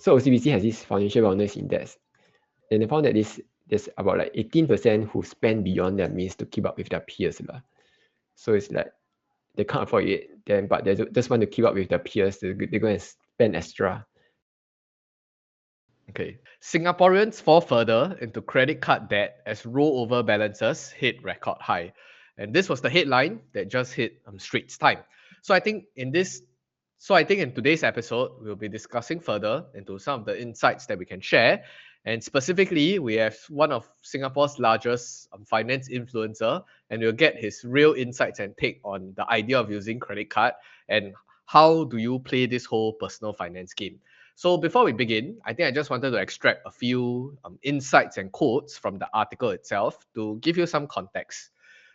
So OCBC has this financial wellness index, and they found that there's about like 18% who spend beyond their means to keep up with their peers lah. So it's like they can't afford it, then but they just want to keep up with their peers. They're going to spend extra. Okay. Singaporeans fall further into credit card debt as rollover balances hit record high. And this was the headline that just hit Straits Time. So I think in this so I think in today's episode, we'll be discussing further into some of the insights that we can share. And specifically, we have one of Singapore's largest finance influencer, and we'll get his real insights and take on the idea of using credit card and how do you play this whole personal finance game. So before we begin, I think I just wanted to extract a few insights and quotes from the article itself to give you some context.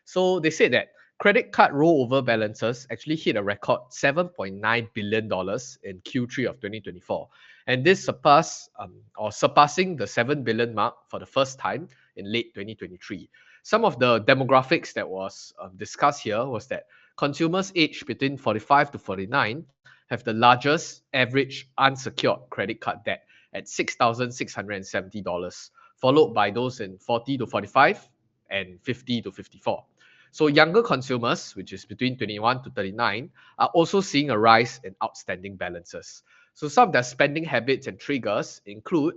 So they said that credit card rollover balances actually hit a record $7.9 billion in Q3 of 2024. And this surpassing the 7 billion mark for the first time in late 2023. Some of the demographics that was discussed here was that consumers aged between 45 to 49 have the largest average unsecured credit card debt at $6,670, followed by those in 40 to 45 and 50 to 54. So younger consumers, which is between 21 to 39, are also seeing a rise in outstanding balances. So some of their spending habits and triggers include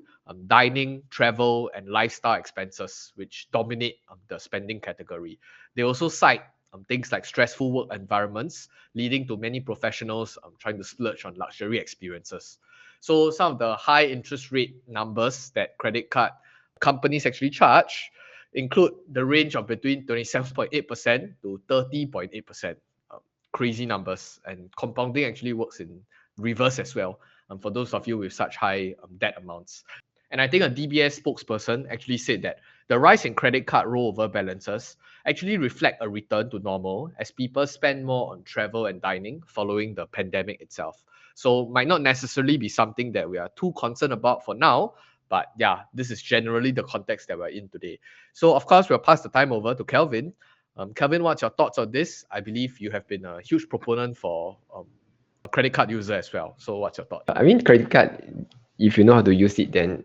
dining, travel, and lifestyle expenses, which dominate the spending category. They also cite things like stressful work environments, leading to many professionals trying to splurge on luxury experiences. So some of the high interest rate numbers that credit card companies actually charge include the range of between 27.8% to 30.8%. Crazy numbers, and compounding actually works in reverse as well for those of you with such high debt amounts. And I think a DBS spokesperson actually said that the rise in credit card rollover balances actually reflect a return to normal as people spend more on travel and dining following the pandemic itself. So might not necessarily be something that we are too concerned about for now, but yeah, this is generally the context that we're in today. So of course, we'll pass the time over to Kelvin. Kelvin, what's your thoughts on this? I believe you have been a huge proponent for a credit card user as well. So what's your thought? I mean, credit card, if you know how to use it, then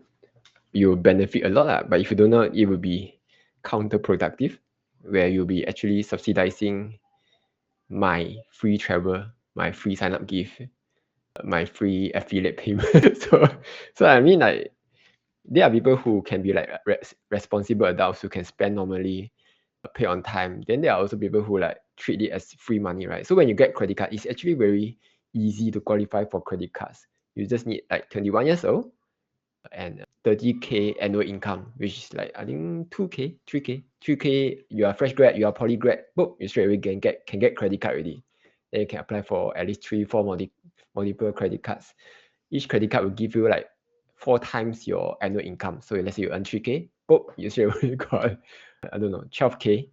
you'll benefit a lot lah. But if you don't know, it will be counterproductive, where you'll be actually subsidizing my free travel, my free sign up gift, my free affiliate payment. so I mean, like, there are people who can be like responsible adults who can spend normally, pay on time. Then there are also people who like treat it as free money, right? So when you get credit card, it's actually very easy to qualify for credit cards. You just need like 21 years old and 30K annual income, which is like I think 2K, 3K. You are fresh grad, you are poly grad, boom, you straight away can get credit card already. Then you can apply for at least 3-4 multiple credit cards. Each credit card will give you like 4 times your annual income. So let's say you earn 3K, boom, you straight away got, I don't know, 12K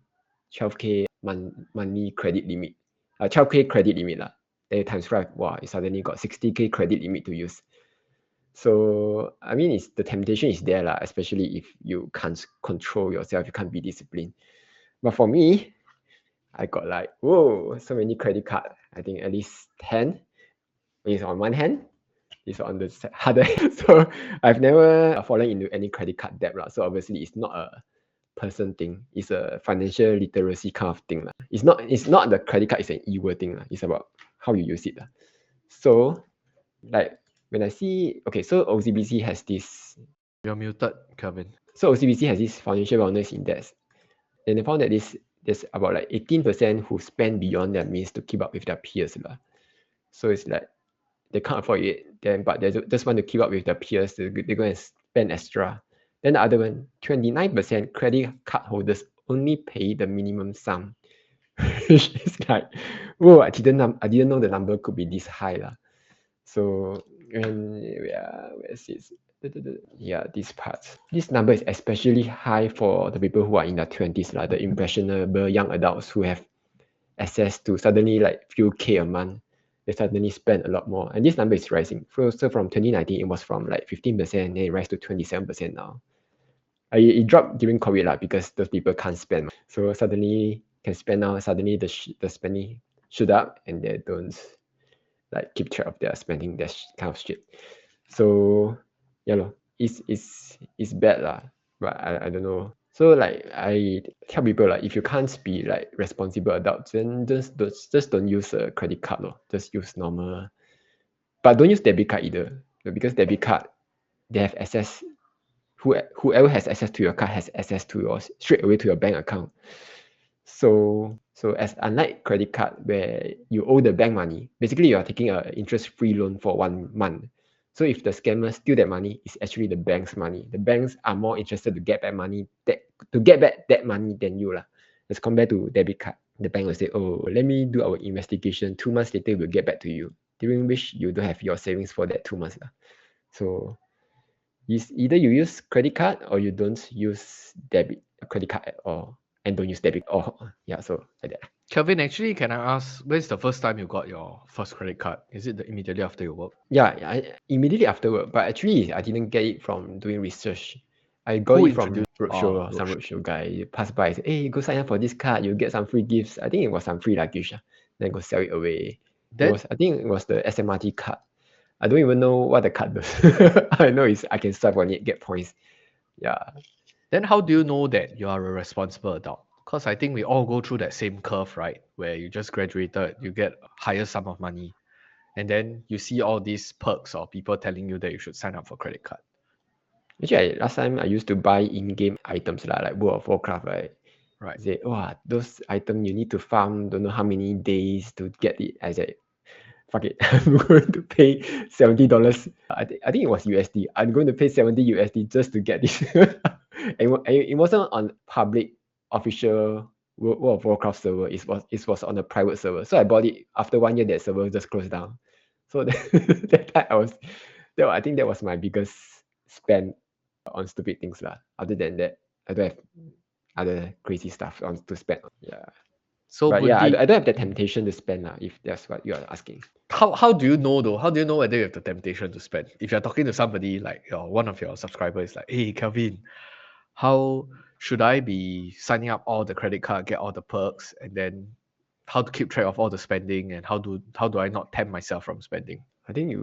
monthly credit limit. 12K credit limit lah. Then you times 5, wow, you suddenly got 60K credit limit to use. So I mean, the temptation is there lah, especially if you can't control yourself, you can't be disciplined. But for me, I got like, whoa, so many credit card. I think at least 10 is on one hand, is on the other hand. So I've never fallen into any credit card debt lah. So obviously it's not a person thing, it's a financial literacy kind of thing lah. It's not the credit card is an evil thing lah. It's about how you use it lah. So like when I see, okay, so OCBC has this. You're muted, Kelvin. So OCBC has this financial wellness index, and they found that there's about like 18% who spend beyond their means to keep up with their peers lah. So it's like they can't afford it, then but they just want to keep up with their peers. They're going to spend extra. Then the other one, 29% credit card holders only pay the minimum sum, which is like, whoa, I didn't know the number could be this high lah. So where is this? Yeah, this part. This number is especially high for the people who are in their 20s, like the impressionable young adults who have access to suddenly like few K a month. They suddenly spend a lot more. And this number is rising. So from 2019, it was from like 15%, then it rise to 27% now. It dropped during COVID lah, because those people can't spend. So suddenly can spend now, suddenly the spending shoot up and they don't like keep track of their spending, that kind of shit. So yeah lor, it's bad lah. But I don't know. So like I tell people like if you can't be like responsible adults, then just don't use a credit card lor. Just use normal. But don't use debit card either. Because debit card they have access. Whoever has access to your card has access to your straight away to your bank account. So as unlike credit card where you owe the bank money, basically you are taking a interest-free loan for 1 month. So if the scammer steal that money, it's actually the bank's money. The banks are more interested to get back that money than you lah. As compared to debit card, the bank will say, "Oh, let me do our investigation. 2 months later, we'll get back to you." During which you don't have your savings for that 2 months lah. So is either you use credit card or you don't use credit card at all, and don't use debit or yeah, so like that. Kelvin, actually, can I ask, when's the first time you got your first credit card? Is it immediately after your work? Yeah, immediately afterward, but actually I didn't get it from doing research. I got Who it from introduced? roadshow, some roadshow guy passed by, say, hey, go sign up for this card, you'll get some free gifts. I think it was some free luggage. Then go sell it away. Then I think it was the SMRT card. I don't even know what the card does. I know I can swipe on it, get points. Yeah. Then how do you know that you are a responsible adult? Because I think we all go through that same curve, right? Where you just graduated, you get a higher sum of money, and then you see all these perks or people telling you that you should sign up for credit card. Actually, last time I used to buy in-game items like World of Warcraft, right? Right. Say, wow, those items you need to farm don't know how many days to get it. I said, fuck it, I'm going to pay $70. I think it was USD. I'm going to pay 70 USD just to get this. And it wasn't on public official World of Warcraft server. It was on a private server. So I bought it after 1 year. That server just closed down. So that time I think that was my biggest spend on stupid things lah. Other than that, I don't have other crazy stuff to spend on. Yeah. So But Boon yeah, Tee, I don't have the temptation to spend lah, if that's what you are asking. how do you know though? How do you know whether you have the temptation to spend? If you're talking to somebody like one of your subscribers, like, hey Kelvin, how should I be signing up all the credit card, get all the perks, and then how to keep track of all the spending, and how do I not tempt myself from spending? I think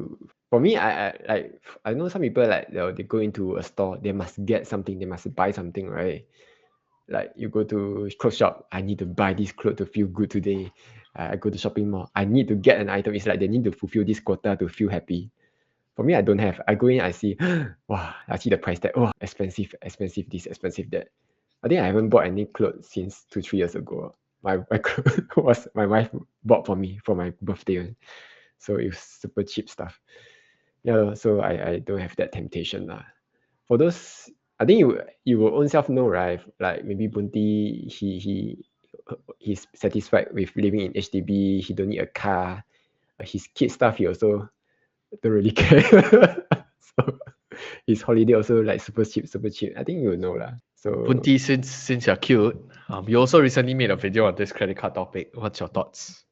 for me, I know some people like they go into a store, they must get something, they must buy something, right? Like you go to clothes shop, I need to buy this clothes to feel good today. I go to shopping mall, I need to get an item. It's like they need to fulfill this quota to feel happy. For me, I don't have. I go in, I see, wow, I see the price tag. Oh, expensive this, expensive that. I think I haven't bought any clothes since 2, 3 years ago. My clothes was my wife bought for me for my birthday. So it was super cheap stuff. Yeah, so I don't have that temptation lah. For those, I think you will own self know, right? Like maybe Boon Tee, he's satisfied with living in HDB. He don't need a car. His kid stuff he also don't really care. So his holiday also like super cheap, super cheap. I think you will know lah. So Boon Tee, since you're cute, you also recently made a video on this credit card topic. What's your thoughts?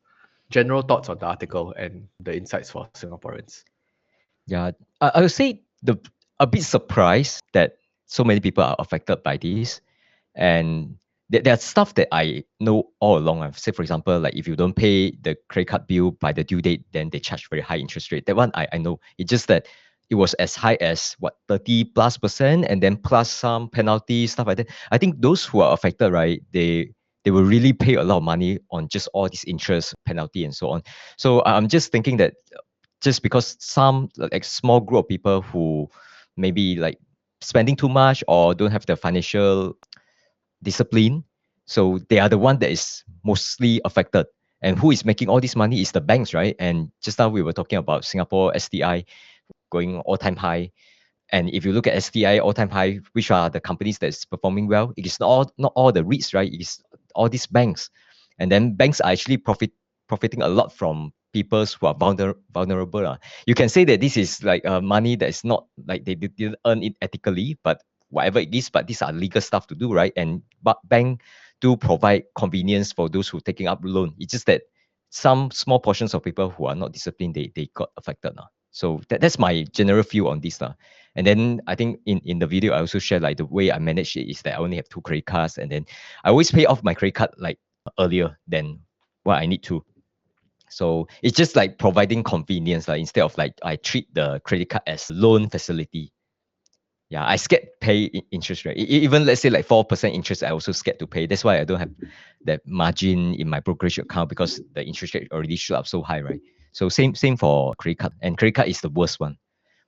General thoughts on the article and the insights for Singaporeans. Yeah, I would say a bit surprised that so many people are affected by this, and there are stuff that I know all along. I've said, for example, like if you don't pay the credit card bill by the due date, then they charge very high interest rate. That one I know. It's just that it was as high as what 30+%, and then plus some penalty stuff like that. I think those who are affected, right, they will really pay a lot of money on just all this interest penalty and so on. So I'm just thinking that just because some like small group of people who maybe like spending too much or don't have the financial discipline, so they are the one that is mostly affected. And who is making all this money is the banks, right? And just now we were talking about Singapore STI going all-time high. And if you look at STI all-time high, which are the companies that is performing well, it is not all the REITs, right? It is all these banks. And then banks are actually profiting a lot from people who are vulnerable. You can say that this is like money that is not like they didn't earn it ethically, but whatever it is, but these are legal stuff to do, right? And but bank do provide convenience for those who are taking up loan. It's just that some small portions of people who are not disciplined, they got affected. So that's my general view on this. And then I think in the video, I also share like the way I manage it is that I only have 2 credit cards, and then I always pay off my credit card like earlier than what I need to. So it's just like providing convenience instead of like I treat the credit card as loan facility. Yeah, I scared pay interest rate. Even let's say like 4% interest, I also scared to pay. That's why I don't have that margin in my brokerage account because the interest rate already shoot up so high, right? So same for credit card. And credit card is the worst one.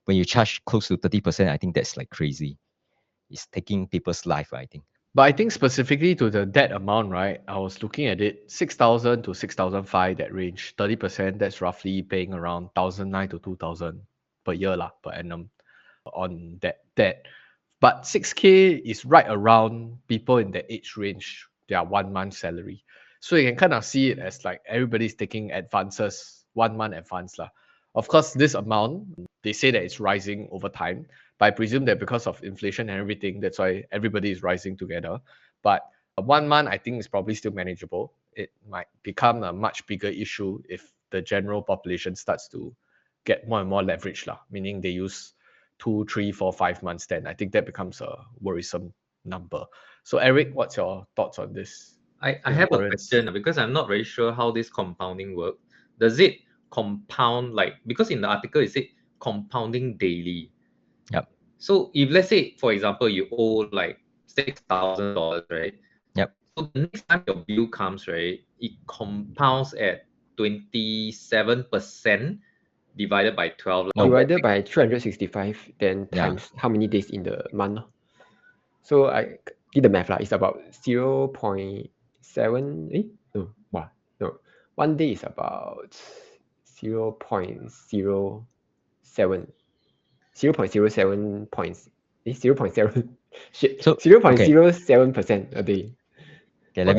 When you charge close to 30%, I think that's like crazy. It's taking people's life, I think. But I think specifically to the debt amount, right? I was looking at it, 6,000 to 6,005, that range, 30%, that's roughly paying around 1,009 to 2,000 per year lah, per annum on that debt. But 6K is right around people in that age range, their 1 month salary. So you can kind of see it as like everybody's taking advances, 1 month advance lah. Of course, this amount, they say that it's rising over time. But I presume that because of inflation and everything, that's why everybody is rising together. But 1 month, I think, is probably still manageable. It might become a much bigger issue if the general population starts to get more and more leverage, lah, meaning they use 2, 3, 4, 5 months. Then I think that becomes a worrisome number. So, Eric, what's your thoughts on this? I have a Singaporeans. question because I'm not very sure how this compounding works. Does it compound like, because in the article it said compounding daily. Yep. So if let's say, for example, you owe like $6,000, right? Yep. So the next time your bill comes, right, it compounds at 27% divided by 12. No. Divided by 365, then Yeah. times how many days in the month. So I did the math lah. It's about 0.7. No, wow, no. 1 day is about 0.07. 0.07 points. 0.7. Shit. So, 0.07% a day. Okay, let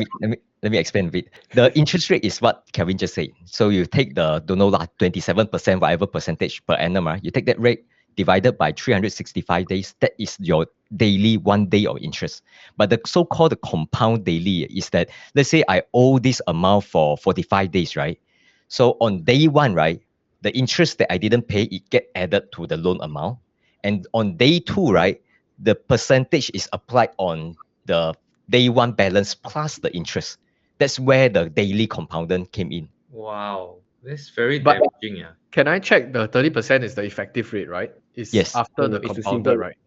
me explain a bit. The interest rate is what Kelvin just said. So you take the, don't know lah, 27%, whatever percentage per annum, right? You take that rate divided by 365 days. That is your daily 1 day of interest. But the so-called compound daily is that, let's say I owe this amount for 45 days, right? So on day one, right, the interest that I didn't pay, it get added to the loan amount. And on day two, right, the percentage is applied on the day one balance plus the interest. That's where the daily compounding came in. Wow, that's very But- damaging. Yeah. Can I check the 30% is the effective rate, right? It's Yes. after No, the it's the compounded, simple- right?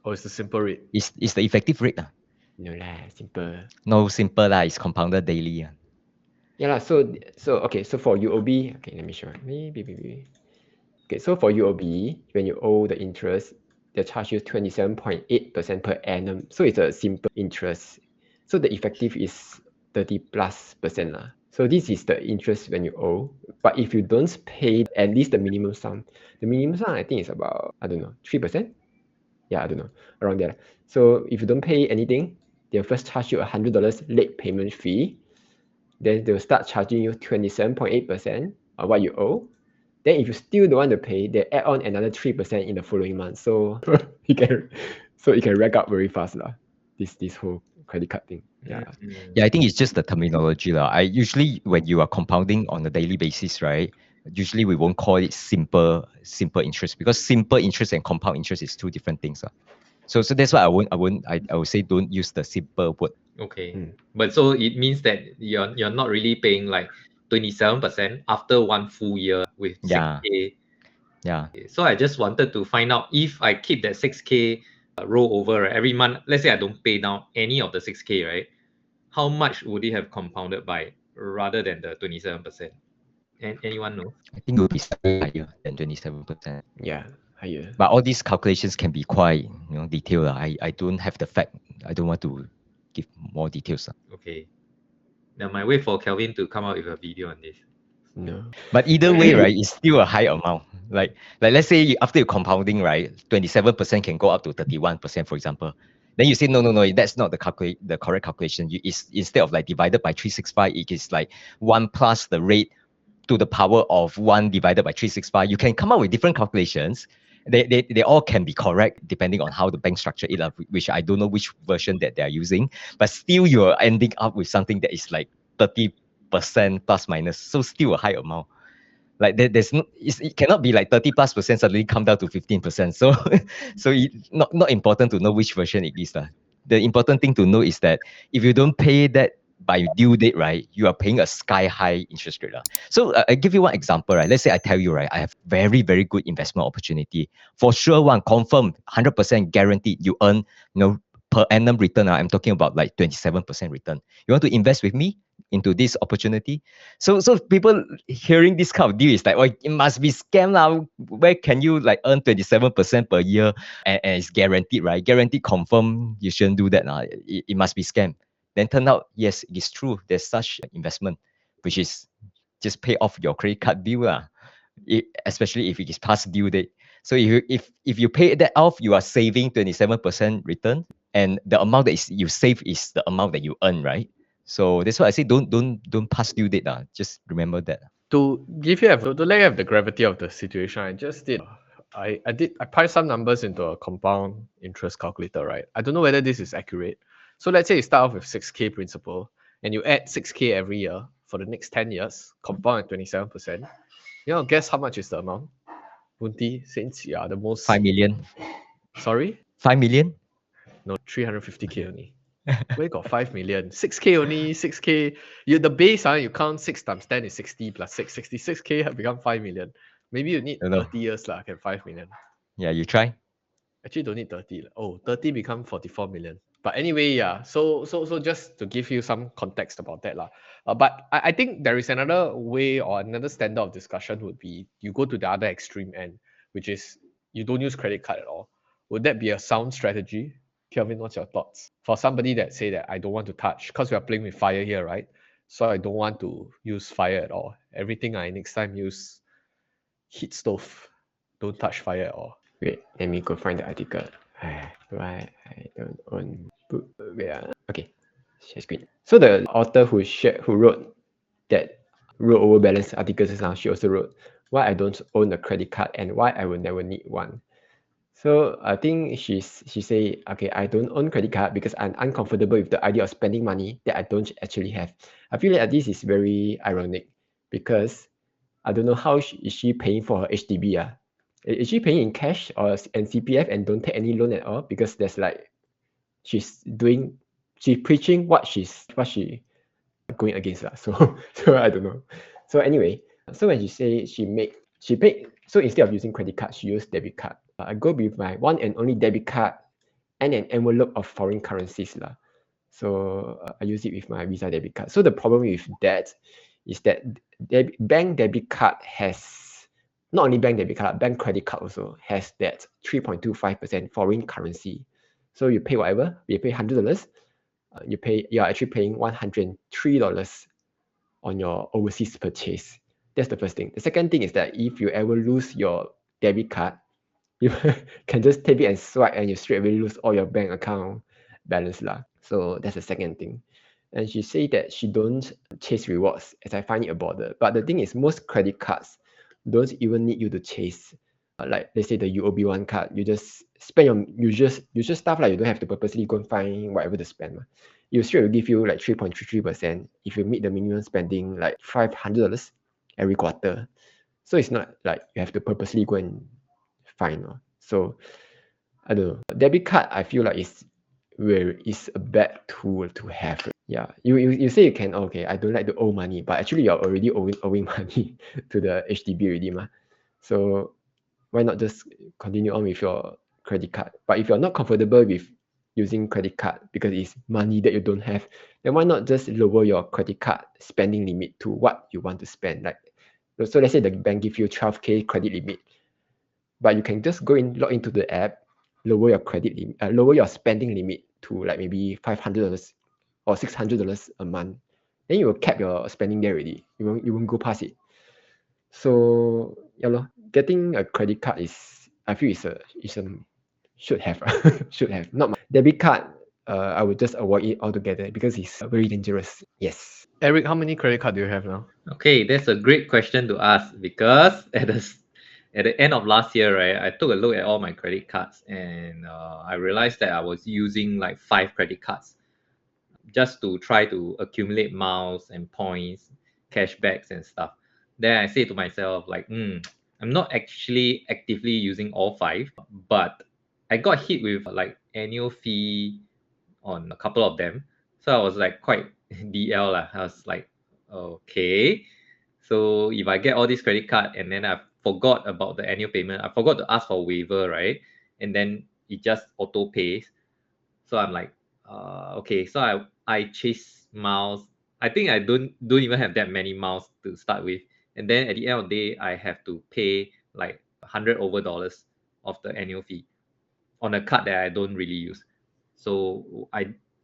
Or it's the simple rate? It's the effective rate. No lah, simple. No simple lah, it's compounded daily. Yeah lah. So okay. So for UOB, okay, let me show. Maybe. Okay, so for UOB, when you owe the interest, they charge you 27.8% per annum. So it's a simple interest. So the effective is 30+% lah. So this is the interest when you owe. But if you don't pay at least the minimum sum I think is about, I don't know, 3%. Yeah, I don't know, around there. So if you don't pay anything, they'll first charge you $100 late payment fee. Then they'll start charging you 27.8% of what you owe. Then if you still don't want to pay, they add on another 3% in the following month. So it can rack up very fast lah. This whole credit card thing. Yeah. Yeah, I think it's just the terminology lah. I usually, when you are compounding on a daily basis, right? Usually we won't call it simple interest, because simple interest and compound interest is two different things. So that's why I would say don't use the simple word. Okay. But so it means that you're not really paying like 27% after 1 full year with 6K. Yeah. So I just wanted to find out if I keep that 6K roll over, right, every month. Let's say I don't pay down any of the 6K, right? How much would it have compounded by rather than the 27%? And anyone know? I think it will be slightly higher than 27%. Yeah, higher. But all these calculations can be quite, detailed. I don't have the fact. I don't want to give more details. Okay. Now I wait for Kelvin to come out with a video on this. No. But either way, right, it's still a high amount. Like let's say after you're compounding, right, 27% can go up to 31%, for example. Then you say, no, that's not the correct calculation. Instead of like divided by 365, it is like 1 plus the rate to the power of 1 divided by 365. You can come up with different calculations. They all can be correct depending on how the bank structure it, which I don't know which version that they are using. But still, you're ending up with something that is like 30% plus minus. So still a high amount. Like there's no, it cannot be like 30+% suddenly come down to 15%. So it's not important to know which version it is. The important thing to know is that if you don't pay that by due date, right, you are paying a sky high interest rate. So I give you one example, right? Let's say I tell you, right, I have very, very good investment opportunity. For sure, one confirm, 100% guaranteed you earn, per annum return. I'm talking about like 27% return. You want to invest with me into this opportunity? So people hearing this kind of deal is like, oh, it must be scam now. Where can you like earn 27% per year and it's guaranteed, right? Guaranteed confirm you shouldn't do that now. It must be scam. Then turn out, yes, it is true. There's such investment, which is just pay off your credit card bill, especially if it is past due date. So if you pay that off, you are saving 27% return, and the amount that is you save is the amount that you earn, right? So that's why I say don't pass due date. Just remember that. To give you to let you have the gravity of the situation, I just did I priced some numbers into a compound interest calculator, right? I don't know whether this is accurate. So let's say you start off with 6K principal and you add 6K every year for the next 10 years, compound at 27%. Guess how much is the amount? Boon Tee, since you are the most 5 million. sorry? 5 million? No, 350K only. Where got 5 million? 6K only, 6K. The base, you count 6 times 10 is 60 plus 6. 66K have become 5 million. Maybe you need No, no. 30 years, can 5 million. Yeah, you try. Actually, don't need 30. 30 become 44 million. But anyway, yeah. So just to give you some context about that. But I think there is another way or another standard of discussion would be you go to the other extreme end, which is you don't use credit card at all. Would that be a sound strategy? Kelvin, what's your thoughts? For somebody that say that I don't want to touch, because we are playing with fire here, right? So I don't want to use fire at all. Everything I next time use heat stove. Don't touch fire at all. Wait, let me go find the article. Why I don't own book? Wait, okay, share screen. So the author who wrote that rollover balance article just now, she also wrote why I don't own a credit card and why I will never need one. So I think she say, okay, I don't own credit card because I'm uncomfortable with the idea of spending money that I don't actually have. I feel like this is very ironic because I don't know how is she paying for her HDB. Is she paying in cash or and CPF and don't take any loan at all? Because there's like she's preaching what she going against. So I don't know. So anyway, so when she say she paid, so instead of using credit card, she used debit card. I go with my one and only debit card and an envelope of foreign currencies. So I use it with my Visa debit card. So the problem with that is that bank debit card has, not only bank debit card, bank credit card also has that 3.25% foreign currency. So you pay whatever, you pay $100, you're actually paying $103 on your overseas purchase. That's the first thing. The second thing is that if you ever lose your debit card, you can just tap it and swipe and you straight away lose all your bank account balance. So that's the second thing. And she said that she don't chase rewards, as I find it a bother. But the thing is, most credit cards don't even need you to chase. Like let's say the UOB one card, you just spend your usual stuff. You don't have to purposely go and find whatever to spend. You straight will give you like 3.33% if you meet the minimum spending like $500 every quarter. So it's not like you have to purposely go and find. So I don't know. Debit card I feel like is a bad tool to have. Yeah, you say you can, okay, I don't like to owe money, but actually you're already owing money to the HDB already. So why not just continue on with your credit card? But if you're not comfortable with using credit card because it's money that you don't have, then why not just lower your credit card spending limit to what you want to spend? So let's say the bank give you 12K credit limit, but you can just log into the app, lower your credit limit, lower your spending limit to like maybe $500 or $600 a month. Then you will cap your spending there already. You won't go past it. So getting a credit card is, I feel should have not my debit card. I would just avoid it altogether because it's very dangerous. Yes. Eric, how many credit cards do you have now? Okay, that's a great question to ask because at the end of last year, right, I took a look at all my credit cards and I realized that I was using like 5 credit cards just to try to accumulate miles and points, cashbacks and stuff. Then I say to myself like, I'm not actually actively using all 5, but I got hit with like annual fee on a couple of them. So I was like quite DL lah. I was like, okay. So if I get all this credit card and then I forgot about the annual payment, I forgot to ask for waiver, right? And then it just auto pays. So I'm like, okay. So I chase miles. I think I don't even have that many miles to start with. And then at the end of the day, I have to pay like $100 of the annual fee on a card that I don't really use. So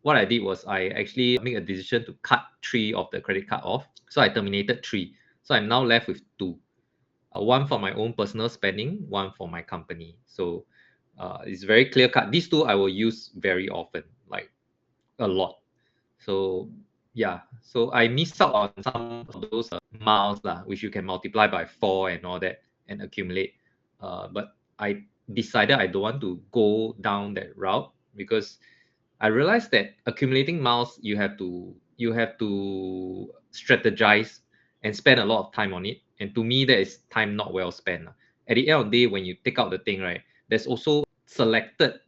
what I did was I actually made a decision to cut 3 of the credit card off. So I terminated 3. So I'm now left with 2. One for my own personal spending, one for my company. So it's very clear cut. These 2 I will use very often, like a lot. So yeah, so I missed out on some of those miles lah, which you can multiply by 4 and all that and accumulate. But I decided I don't want to go down that route because I realized that accumulating miles you have to strategize and spend a lot of time on it. And to me, that is time not well spent. At the end of the day, when you take out the thing, right, there's also selected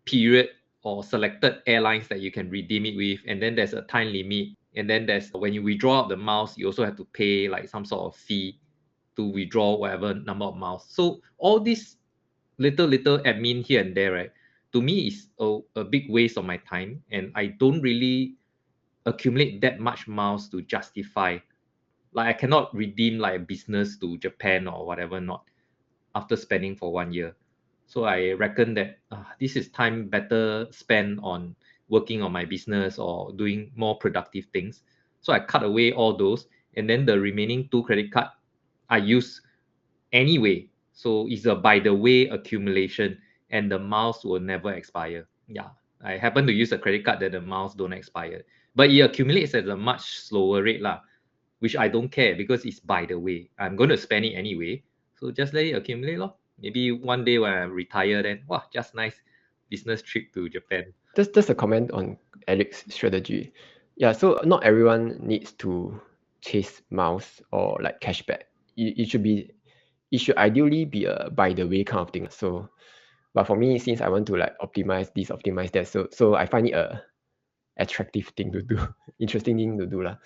period or selected airlines that you can redeem it with, and then there's a time limit, and then there's when you withdraw out the miles, you also have to pay like some sort of fee to withdraw whatever number of miles. So all these little admin here and there, right, to me is a big waste of my time, and I don't really accumulate that much miles to justify. Like I cannot redeem like a business to Japan or whatever not after spending for 1 year. So I reckon that this is time better spent on working on my business or doing more productive things. So I cut away all those, and then the remaining 2 credit card I use anyway. So it's a by the way accumulation, and the miles will never expire. Yeah, I happen to use a credit card that the miles don't expire, but it accumulates at a much slower rate lah, which I don't care because it's by the way. I'm going to spend it anyway. So just let it accumulate lor. Maybe one day when I retire, then wow, just nice business trip to Japan. Just a comment on Eric's strategy. Yeah, so not everyone needs to chase miles or like cashback. It should ideally be a by the way kind of thing. So, but for me, since I want to like optimize this, optimize that, so I find it a attractive thing to do, interesting thing to do lah.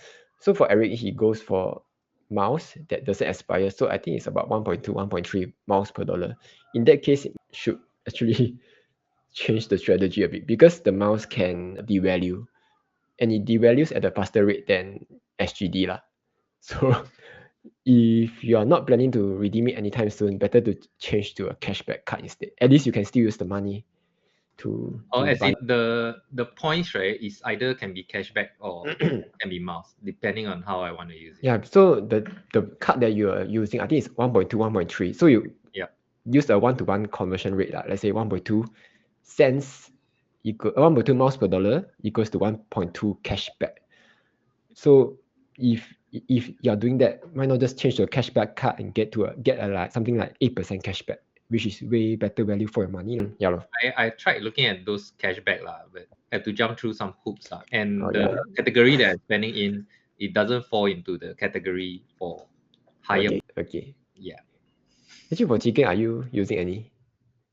So for Eric, he goes for miles that doesn't expire. So I think it's about 1.2, 1.3 miles per dollar. In that case, it should actually change the strategy a bit because the miles can devalue, and it devalues at a faster rate than SGD lah. So if you are not planning to redeem it anytime soon, better to change to a cashback card instead. At least you can still use the money to As buy. in the points, right, is either can be cashback or can be miles, depending on how I want to use it. Yeah, so the card that you are using, I think it's 1.2, 1.3. So you use a 1-to-1 conversion rate, let's say 1.2 cents equal 1.2 miles per dollar equals to 1.2 cashback. So if you're doing that, why not just change to a cashback card and get a like something like 8% cashback, which is way better value for your money. Yeah, lor. I tried looking at those cashback lah, but I have to jump through some hoops lah. And Oh, the yeah. category that I'm spending in, it doesn't fall into the category for higher. Okay. Yeah. Actually, for chicken, are you using any?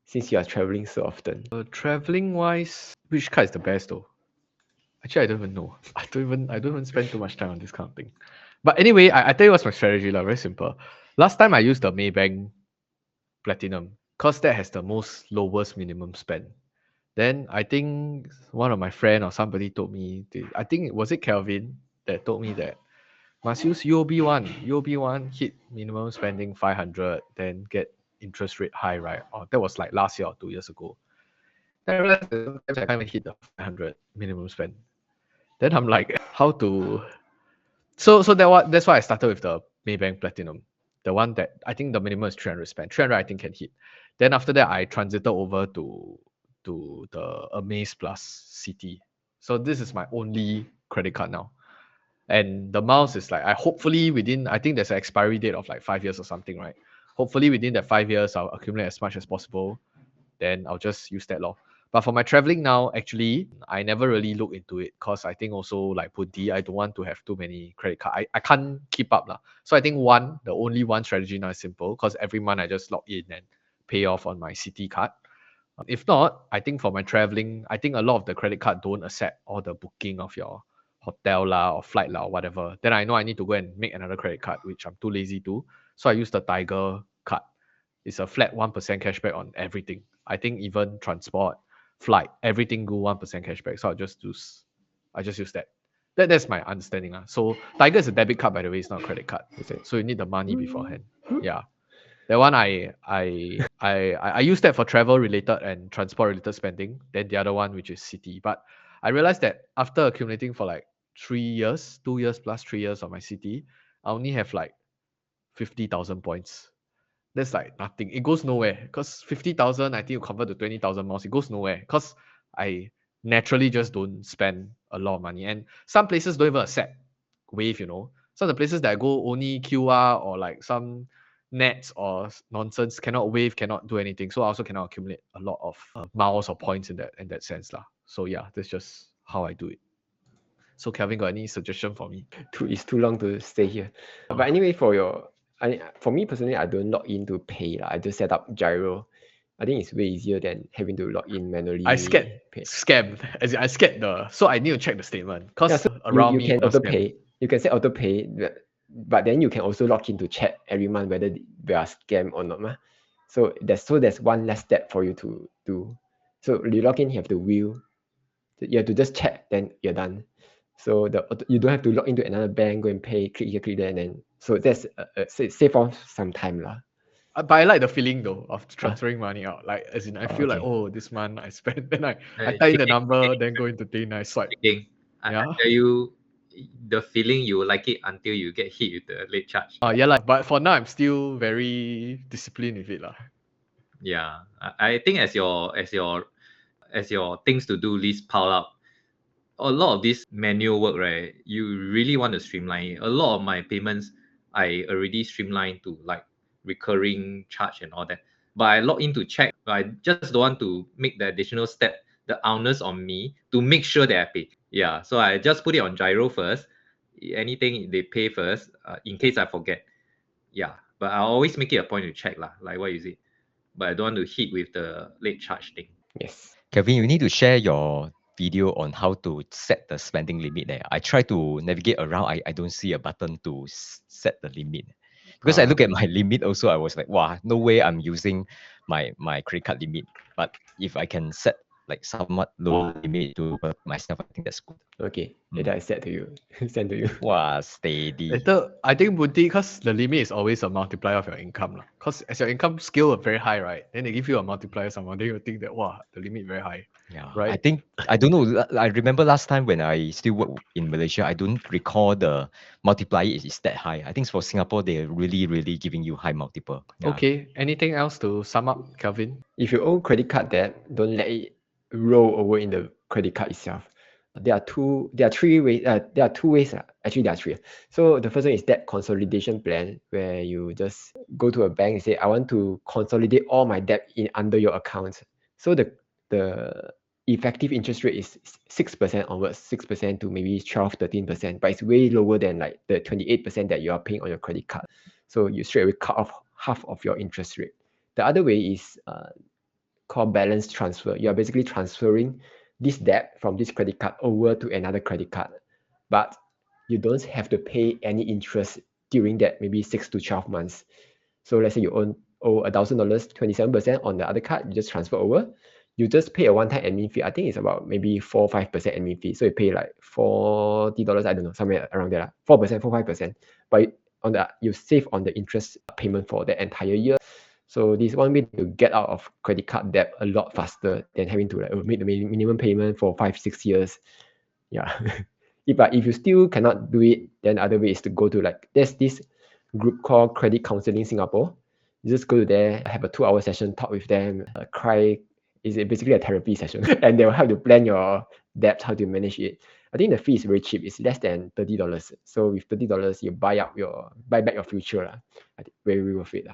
Since you are traveling so often. Traveling wise, which card is the best though? Actually, I don't even know. I don't even spend too much time on this kind of thing. But anyway, I tell you what's my strategy lah. Very simple. Last time I used the Maybank Platinum because that has the most lowest minimum spend. Then I think one of my friend or somebody told me, I think was it Kelvin that told me that must use UOB one. UOB one hit minimum spending 500, then get interest rate high, right? Or that was like last year or 2 years ago. Then I realized that sometimes I can't even hit the 500 minimum spend. Then I'm like, how to? So that's why I started with the Maybank Platinum, the one that I think the minimum is 300 spend. 300 I think can hit. Then after that I transited over to the Amaze Plus CT. So this is my only credit card now. And the miles is like I hopefully within, I think there's an expiry date of like 5 years or something, right? Hopefully within that 5 years I'll accumulate as much as possible. Then I'll just use that law. But for my traveling now, actually, I never really look into it because I think also like Boon Tee, I don't want to have too many credit cards. I can't keep up lah. So I think the only one strategy now is simple because every month I just log in and pay off on my Citi card. If not, I think for my traveling, I think a lot of the credit card don't accept all the booking of your hotel lah or flight lah or whatever. Then I know I need to go and make another credit card, which I'm too lazy to. So I use the Tiger card. It's a flat 1% cashback on everything. I think even transport, flight, everything go 1% cashback. So I just use that. That's my understanding. So Tiger is a debit card, by the way, it's not a credit card. Is it? So you need the money beforehand. Yeah. That one I use that for travel related and transport related spending. Then the other one, which is Citi. But I realized that after accumulating for like 3 years, 2 years plus 3 years of my Citi, I only have like 50,000 points. That's like nothing. It goes nowhere. Because 50,000, I think you convert to 20,000 miles, it goes nowhere. Because I naturally just don't spend a lot of money. And some places don't even accept Wave, you know. Some of the places that I go only QR or like some nets or nonsense, cannot Wave, cannot do anything. So I also cannot accumulate a lot of miles or points in that sense lah. So yeah, that's just how I do it. So Kelvin, got any suggestion for me? It's too long to stay here. But anyway, for me personally, I don't log in to pay lah. I just set up gyro. I think it's way easier than having to log in manually. I scared pay. scam. As in, I scared so I need to check the statement. Because around you me, can no auto scam. pay. You can set auto pay, but then you can also log in to check every month whether they are scam or not. So there's one less step for you to do. So you log in, you have to view. You have to just check, then you're done. So you don't have to log into another bank, go and pay, click here, click there, and then so that's save off some time lah. But I like the feeling though of transferring money out. Like as in, I feel like, okay. oh, this month I spent, then I type in the number, then go into thing, I swipe. I Yeah. tell you, the feeling you will like it until you get hit with the late charge. Yeah, like, but for now I'm still very disciplined with it lah. Yeah, I think as your things to do list pile up, a lot of this manual work, right? You really want to streamline it. A lot of my payments I already streamlined to like recurring charge and all that. But I log in to check. I just don't want to make the additional step, the onus on me to make sure that I pay. Yeah, so I just put it on gyro first. Anything they pay first, in case I forget. Yeah, but I always make it a point to check lah, like what is it. But I don't want to hit with the late charge thing. Yes. Kelvin, you need to share your video on how to set the spending limit there. I try to navigate around. I don't see a button to set the limit. Because I look at my limit also, I was like, wow, no way I'm using my credit card limit. But if I can set like somewhat low limit to myself, I think that's good. Okay. Later I send to you. Send to you. Wow, steady. Later, I think Boon Tee, because the limit is always a multiplier of your income. Because as your income scale very high, right? Then they give you a multiplier somewhere, then you think that, wow, the limit very high. Yeah, right? I think, I don't know. I remember last time when I still work in Malaysia, I don't recall the multiplier is that high. I think for Singapore, they're really, really giving you high multiple. Yeah. Okay. Anything else to sum up, Kelvin? If you own credit card debt, don't let it roll over in the credit card itself. There are two ways. Actually, there are three. So the first one is debt consolidation plan, where you just go to a bank and say, I want to consolidate all my debt under your account. So the effective interest rate is 6% onwards, 6% to maybe 12, 13%, but it's way lower than like the 28% that you are paying on your credit card. So you straight away cut off half of your interest rate. The other way is called balance transfer. You are basically transferring this debt from this credit card over to another credit card, but you don't have to pay any interest during that maybe 6 to 12 months. So let's say you owe $1,000, 27% on the other card, you just transfer over. You just pay a one-time admin fee. I think it's about maybe 4 or 5% admin fee. So you pay like $40, I don't know, somewhere around there, 4%, 4-5%. But you save on the interest payment for the entire year. So this is one way to get out of credit card debt a lot faster than having to like make the minimum payment for 5-6 years. Yeah. But if you still cannot do it, then the other way is to go to there's this group called Credit Counseling Singapore. You just go to there, have a 2-hour session, talk with them, cry. It's basically a therapy session, and they will help to plan your debt, how to manage it. I think the fee is very cheap. It's less than $30. So with $30, you buy back your future. I think very worth it.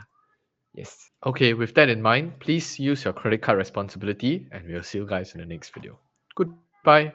Yes. Okay, with that in mind, please use your credit card responsibility, and we'll see you guys in the next video. Goodbye.